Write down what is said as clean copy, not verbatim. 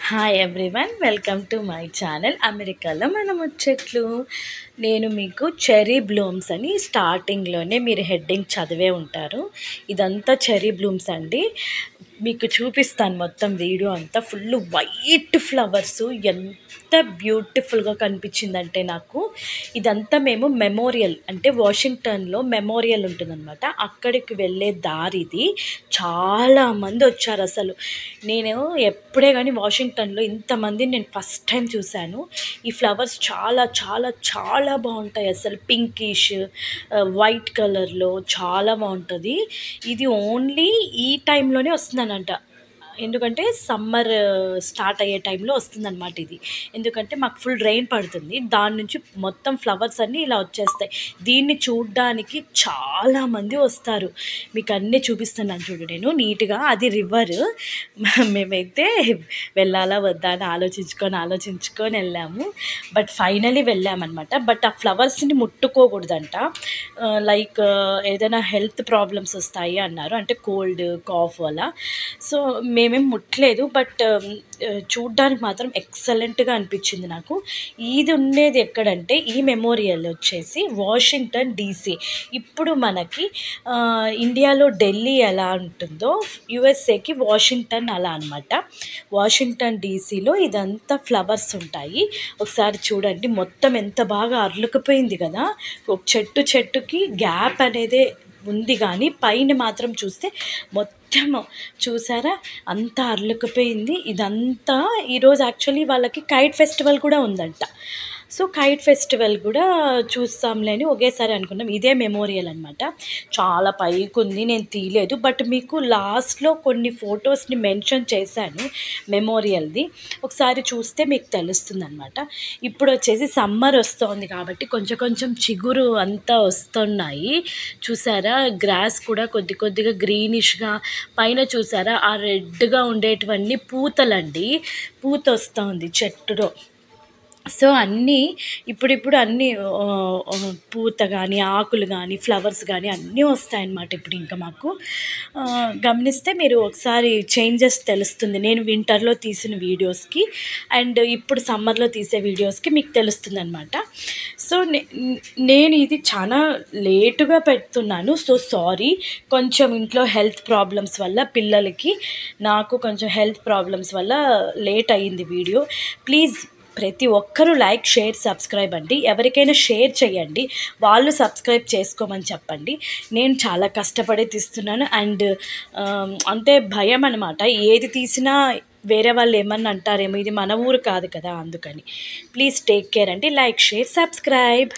Hi everyone, welcome to my channel. అమెరికాలో మన ముచ్చట్లు. నేను మీకు చెర్రీ బ్లూమ్స్ అని స్టార్టింగ్లోనే మీరు హెడ్డింగ్ చదివే ఉంటారు. ఇదంతా చెర్రీ బ్లూమ్స్ అండి. మీకు చూపిస్తాను మొత్తం వీడియో అంతా. ఫుల్ వైట్ ఫ్లవర్స్ ఎంత బ్యూటిఫుల్గా కనిపించిందంటే నాకు. ఇదంతా మేము మెమోరియల్ అంటే వాషింగ్టన్లో మెమోరియల్ ఉంటుందన్నమాట, అక్కడికి వెళ్ళే దారి ఇది. చాలామంది వచ్చారు అసలు. నేను ఎప్పుడే కానీ వాషింగ్టన్లో ఇంతమందిని నేను ఫస్ట్ టైం చూశాను. ఈ ఫ్లవర్స్ చాలా చాలా చాలా బాగుంటాయి అసలు. పింకిష్ వైట్ కలర్లో చాలా బాగుంటుంది. ఇది ఓన్లీ ఈ టైంలోనే వస్తుందనంట, ఎందుకంటే సమ్మర్ స్టార్ట్ అయ్యే టైంలో వస్తుందన్నమాట ఇది. ఎందుకంటే మాకు ఫుల్ రెయిన్ పడుతుంది, దాని నుంచి మొత్తం ఫ్లవర్స్ అన్నీ ఇలా వచ్చేస్తాయి. దీన్ని చూడ్డానికి చాలామంది వస్తారు. మీకు అన్నీ చూపిస్తున్నాను చూడు నేను నీట్గా. అది రివర్. మేమైతే వెళ్ళాలా వద్దా అని ఆలోచించుకొని వెళ్ళాము. బట్ ఫైనలీ వెళ్ళామన్నమాట. బట్ ఆ ఫ్లవర్స్ని ముట్టుకోకూడదంట. లైక్ ఏదైనా హెల్త్ ప్రాబ్లమ్స్ వస్తాయి అన్నారు, అంటే కోల్డ్ కాఫ్ అలా. సో మేమేం ముట్టలేదు, బట్ చూడ్డానికి మాత్రం ఎక్సలెంట్గా అనిపించింది నాకు. ఇది ఉండేది ఎక్కడంటే, ఈ మెమోరియల్ వచ్చేసి వాషింగ్టన్ డీసీ. ఇప్పుడు మనకి ఇండియాలో ఢిల్లీ ఎలా ఉంటుందో యుఎస్ఏకి వాషింగ్టన్ అలా అనమాట. వాషింగ్టన్ డీసీలో ఇదంతా ఫ్లవర్స్ ఉంటాయి. ఒకసారి చూడండి, మొత్తం ఎంత బాగా అర్లుకుపోయింది కదా. ఒక చెట్టుకి గ్యాప్ అనేది ఉంది, కానీ పైన మాత్రం చూస్తే మొత్తం చూసారా అంతా అర్లుకుపోయింది. ఇదంతా ఈరోజు యాక్చువల్లీ వాళ్ళకి కైట్ ఫెస్టివల్ కూడా ఉందంట. సో కైట్ ఫెస్టివల్ కూడా చూస్తాంలే అని ఒకేసారి అనుకున్నాం. ఇదే మెమోరియల్ అనమాట. చాలా పైకి ఉంది, నేను తీయలేదు, బట్ మీకు లాస్ట్లో కొన్ని ఫొటోస్ని మెన్షన్ చేశాను మెమోరియల్ది. ఒకసారి చూస్తే మీకు తెలుస్తుంది అనమాట. ఇప్పుడు వచ్చేసి సమ్మర్ వస్తుంది కాబట్టి కొంచెం చిగురు అంతా వస్తున్నాయి. చూసారా, గ్రాస్ కూడా కొద్దిగా గ్రీనిష్గా, పైన చూసారా ఆ రెడ్గా ఉండేటివన్నీ పూతలండి. పూత వస్తుంది చెట్టులో. సో అన్నీ ఇప్పుడు అన్నీ పూత కానీ ఆకులు కానీ ఫ్లవర్స్ కానీ అన్నీ వస్తాయన్నమాట. ఇప్పుడు ఇంకా మాకు గమనిస్తే మీరు ఒకసారి చేంజెస్ తెలుస్తుంది. నేను వింటర్లో తీసిన వీడియోస్కి అండ్ ఇప్పుడు సమ్మర్లో తీసే వీడియోస్కి మీకు తెలుస్తుంది అనమాట. సో నేను ఇది చాలా లేటుగా పెడుతున్నాను. సో సారీ, కొంచెం ఇంట్లో హెల్త్ ప్రాబ్లమ్స్ వల్ల, పిల్లలకి నాకు కొంచెం హెల్త్ ప్రాబ్లమ్స్ వల్ల లేట్ అయ్యింది వీడియో. ప్లీజ్ ప్రతి ఒక్కరూ లైక్, షేర్, సబ్స్క్రైబ్ అండి. ఎవరికైనా షేర్ చేయండి, వాళ్ళు సబ్స్క్రైబ్ చేసుకోమని చెప్పండి. నేను చాలా కష్టపడి తీస్తున్నాను అండ్ అంటే భయం అనమాట. ఏది తీసినా వేరే వాళ్ళు ఏమన్నా అంటారేమో, ఇది మన ఊరు కాదు కదా, అందుకని ప్లీజ్ టేక్ కేర్ అండి. Like, share, subscribe.